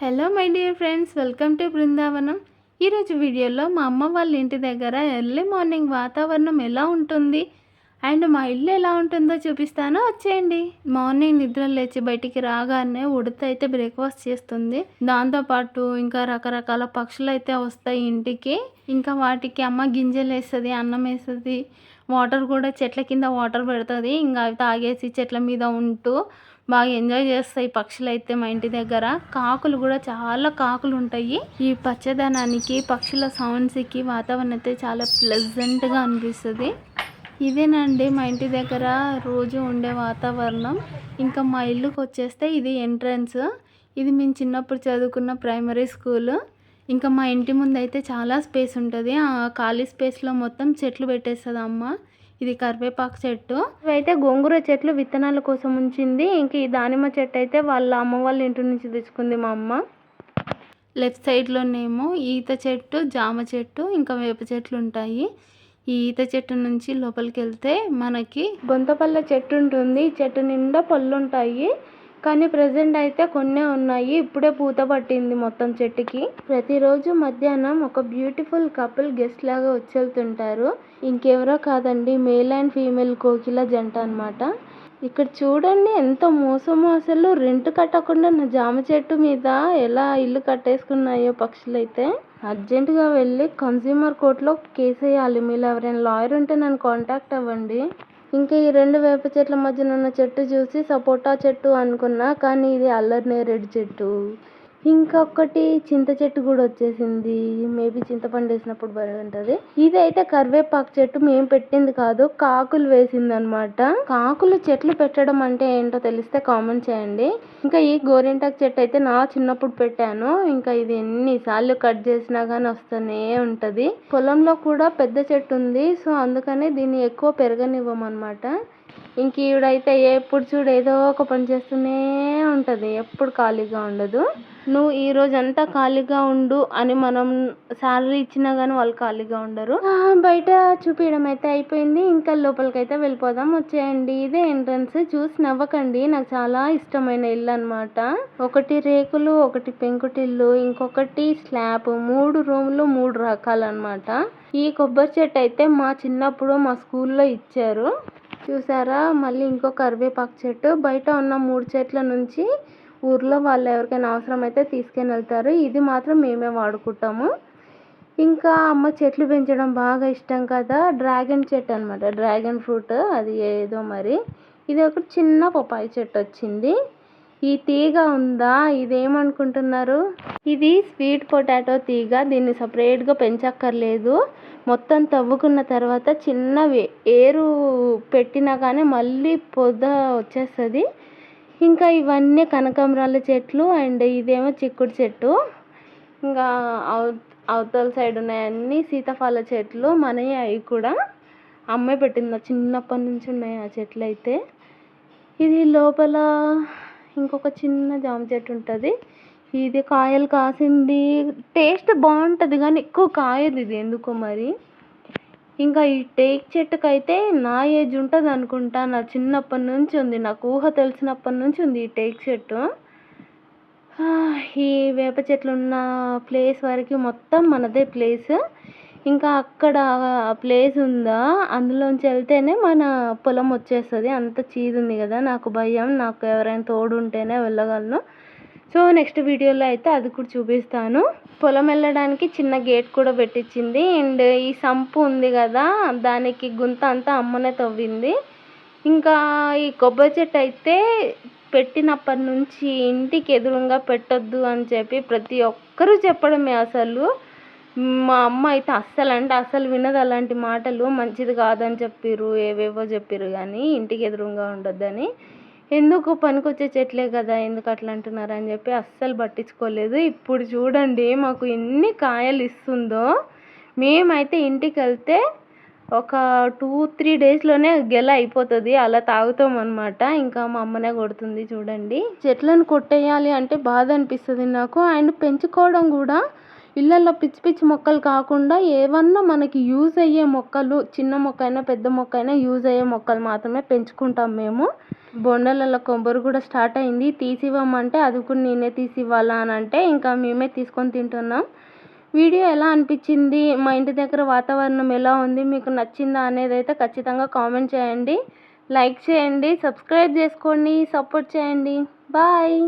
Hello my dear friends, welcome to Brindavanam. ఈరోజు వీడియోలో మా అమ్మ వాళ్ళ ఇంటి దగ్గర ఎర్లీ మార్నింగ్ వాతావరణం ఎలా ఉంటుంది అండ్ మా ఇల్లు ఎలా ఉంటుందో చూపిస్తాను, వచ్చేయండి. మార్నింగ్ నిద్ర లేచి బయటికి రాగానే ఉడత అయితే బ్రేక్ఫాస్ట్ చేస్తుంది. దాంతోపాటు ఇంకా రకరకాల పక్షులు అయితే వస్తాయి ఇంటికి. ఇంకా వాటికి అమ్మ గింజలు వేస్తుంది, అన్నం వేస్తుంది, వాటర్ కూడా చెట్ల కింద వాటర్ పెడుతుంది. ఇంకా అవి తాగేసి చెట్ల మీద ఉంటూ బాగా ఎంజాయ్ చేస్తాయి పక్షులు అయితే. మా ఇంటి దగ్గర కాకులు కూడా చాలా కాకులు ఉంటాయి. ఈ పచ్చదనానికి పక్షుల సౌండ్స్కి వాతావరణం అయితే చాలా ప్లెజెంట్గా అనిపిస్తుంది. ఇదేనండి మా ఇంటి దగ్గర రోజు ఉండే వాతావరణం. ఇంకా మా ఇల్లుకి వచ్చేస్తే ఇది ఎంట్రన్స్. ఇది మేము చిన్నప్పుడు చదువుకున్న ప్రైమరీ స్కూల్. ఇంకా మా ఇంటి ముందు అయితే చాలా స్పేస్ ఉంటుంది. ఆ ఖాళీ స్పేస్లో మొత్తం చెట్లు పెట్టేస్తుంది అమ్మ. ఇది కరివేపాకు చెట్టు, ఇవైతే గోంగూర చెట్లు విత్తనాల కోసం ఉంచింది. ఇంక ఈ దానిమ్మ చెట్టు అయితే వాళ్ళ అమ్మ వాళ్ళ ఇంటి నుంచి తెచ్చుకుంది మా అమ్మ. లెఫ్ట్ సైడ్లోనేమో ఈత చెట్టు, జామ చెట్టు, ఇంకా వేప చెట్లు ఉంటాయి. ఈ ఈత చెట్టు నుంచి లోపలికి వెళ్తే మనకి బొంతపల్ల చెట్టు ఉంటుంది. ఈ చెట్టు నిండా పళ్ళు ఉంటాయి, కానీ ప్రజెంట్ అయితే కొన్నే ఉన్నాయి. ఇప్పుడే పూత పట్టింది మొత్తం చెట్టుకి. ప్రతిరోజు మధ్యాహ్నం ఒక బ్యూటిఫుల్ కపుల్ గెస్ట్ లాగా వచ్చి వెళ్తుంటారు. ఇంకెవరో కాదండి, మేల్ అండ్ ఫీమేల్ కోకిల జంట అన్నమాట. ఇక్కడ చూడండి ఎంత మోసమో, అసలు రెంట్ కట్టకుండా నా జామ చెట్టు మీద ఎలా ఇల్లు కట్టేసుకున్నాయో పక్షులైతే. అర్జెంటుగా వెళ్ళి కన్స్యూమర్ కోర్టులో కేసు వేయాలి. మీరు ఎవరైనా లాయర్ ఉంటే నన్ను కాంటాక్ట్ అవ్వండి. ఇంకా ఈ రెండు వేప చెట్ల మధ్యన ఉన్న చెట్టు చూసి సపోటా చెట్టు అనుకున్నా, కానీ ఇది అల్లరి నేరేడు చెట్టు. ఇంకొకటి చింత చెట్టు కూడా వచ్చేసింది. మేబీ చింతపండు వేసినప్పుడు బలి ఉంటుంది. ఇది అయితే కరివేపాకు చెట్టు, మేము పెట్టింది కాదు, కాకులు వేసింది అనమాట. కాకులు చెట్లు పెట్టడం అంటే ఏంటో తెలిస్తే కామెంట్ చేయండి. ఇంకా ఈ గోరింటాకు చెట్టు అయితే నా చిన్నప్పుడు పెట్టాను. ఇంకా ఇది ఎన్నిసార్లు కట్ చేసినా కానీ వస్తూనే ఉంటది. పొలంలో కూడా పెద్ద చెట్టు ఉంది, సో అందుకనే దీన్ని ఎక్కువ పెరగనివ్వమన్నమాట. ఇంక ఈవిడైతే ఎప్పుడు చూడు ఏదో ఒక పని చేస్తూనే ఉంటుంది, ఎప్పుడు ఖాళీగా ఉండదు. నువ్వు ఈ రోజు అంతా ఖాళీగా ఉండు అని మనం శాలరీ ఇచ్చినా కానీ వాళ్ళు ఖాళీగా ఉండరు. బయట చూపించడం అయితే అయిపోయింది. ఇంకా లోపలికైతే వెళ్ళిపోదాం, వచ్చేయండి. ఇదే ఎంట్రన్స్. చూసి నవ్వకండి, నాకు చాలా ఇష్టమైన ఇల్లు అనమాట. ఒకటి రేకులు, ఒకటి పెంకుటిల్లు, ఇంకొకటి స్లాబ్. 3 రూములు 3 రకాలు అనమాట. ఈ కొబ్బరి చెట్టు అయితే మా చిన్నప్పుడు మా స్కూల్లో ఇచ్చారు, చూసారా. మళ్ళీ ఇంకో కరివేపాకు చెట్టు. బయట ఉన్న 3 చెట్ల నుంచి ఊర్లో వాళ్ళు ఎవరికైనా అవసరం అయితే తీసుకొని వెళ్తారు. ఇది మాత్రం మేమే వాడుకుంటాము. ఇంకా అమ్మ చెట్లు పెంచడం బాగా ఇష్టం కదా. డ్రాగన్ చెట్టు అనమాట, డ్రాగన్ ఫ్రూట్ అది ఏదో మరి. ఇది ఒక చిన్న పపాయి చెట్టు వచ్చింది. ఈ తీగ ఉందా, ఇదేమనుకుంటున్నారు, ఇది స్వీట్ పొటాటో తీగ. దీన్ని సపరేట్గా పెంచక్కర్లేదు. మొత్తం తవ్వుకున్న తర్వాత చిన్నవి ఏరు పెట్టినా కానీ మళ్ళీ పొద వచ్చేస్తుంది. ఇంకా ఇవన్నీ కనకాంబరాల చెట్లు అండ్ ఇదేమో చిక్కుడు చెట్టు. ఇంకా అవతల సైడ్ ఉన్నాయన్నీ సీతాఫల చెట్లు, మనవి అవి కూడా. అమ్మాయి పెట్టింది, చిన్నప్పటి నుంచి ఉన్నాయి ఆ చెట్లు అయితే. ఇది లోపల ఇంకొక చిన్న జామ చెట్టు ఉంటుంది. ఇది కాయలు కాసింది, టేస్ట్ బాగుంటుంది కానీ ఎక్కువ కాయదు ఇది ఎందుకో మరి. ఇంకా ఈ టేక్ చెట్టుకైతే నా ఏజ్ ఉంటుంది అనుకుంటా, నా చిన్నప్పటి నుంచి ఉంది, నాకు ఊహ తెలిసినప్పటి నుంచి ఉంది ఈ టేక్ చెట్టు. ఈ వేప చెట్లు ఉన్న ప్లేస్ వరకు మొత్తం మనదే ప్లేస్. ఇంకా అక్కడ ప్లేస్ ఉందా, అందులోంచి వెళ్తేనే మన పొలం వచ్చేస్తుంది. అంత చీదు ఉంది కదా, నాకు భయం. నాకు ఎవరైనా తోడు ఉంటేనే వెళ్ళగలను. సో నెక్స్ట్ వీడియోలో అయితే అది కూడా చూపిస్తాను. పొలం వెళ్ళడానికి చిన్న గేట్ కూడా పెట్టించింది. అండ్ ఈ సంపు ఉంది కదా, దానికి గుంత అంతా అమ్మనే తవ్వింది. ఇంకా ఈ కొబ్బరి చెట్టు అయితే పెట్టినప్పటి నుంచి ఇంటికి ఎదురుగా పెట్టొద్దు అని చెప్పి ప్రతి ఒక్కరూ చెప్పడమే. అసలు మా అమ్మ అయితే అస్సలు వినదు అలాంటి మాటలు. మంచిది కాదని చెప్పిర్రు, ఏవేవో చెప్పిర్రు, కానీ ఇంటికి ఎదురుగా ఉండొద్దని. ఎందుకు పనికొచ్చే చెట్లే కదా, ఎందుకు అట్లా అంటున్నారు అని చెప్పి అస్సలు పట్టించుకోలేదు. ఇప్పుడు చూడండి మాకు ఎన్ని కాయలు ఇస్తుందో. మేమైతే ఇంటికి వెళ్తే ఒక 2-3 డేస్లోనే గెల అయిపోతుంది, అలా తాగుతాం అనమాట. ఇంకా మా అమ్మనే కొడుతుంది చూడండి. చెట్లను కొట్టేయాలి అంటే బాధ అనిపిస్తుంది నాకు. అండ్ పెంచుకోవడం కూడా ఇళ్ళల్లో పిచ్చి పిచ్చి మొక్కలు కాకుండా ఏవన్నా మనకి యూజ్ అయ్యే మొక్కలు, చిన్న మొక్క అయినా పెద్ద మొక్క అయినా యూజ్ అయ్యే మొక్కలు మాత్రమే పెంచుకుంటాం మేము. బొండలలో కొబ్బరి కూడా స్టార్ట్ అయింది. తీసివ్వమంటే అది కూడా నేనే తీసివ్వాలా అని అంటే ఇంకా మేమే తీసుకొని తింటున్నాం. వీడియో ఎలా అనిపించింది, మా ఇంటి దగ్గర వాతావరణం ఎలా ఉంది, మీకు నచ్చిందా అనేది అయితే ఖచ్చితంగా కామెంట్ చేయండి, లైక్ చేయండి, సబ్స్క్రైబ్ చేసుకోండి, సపోర్ట్ చేయండి. బాయ్.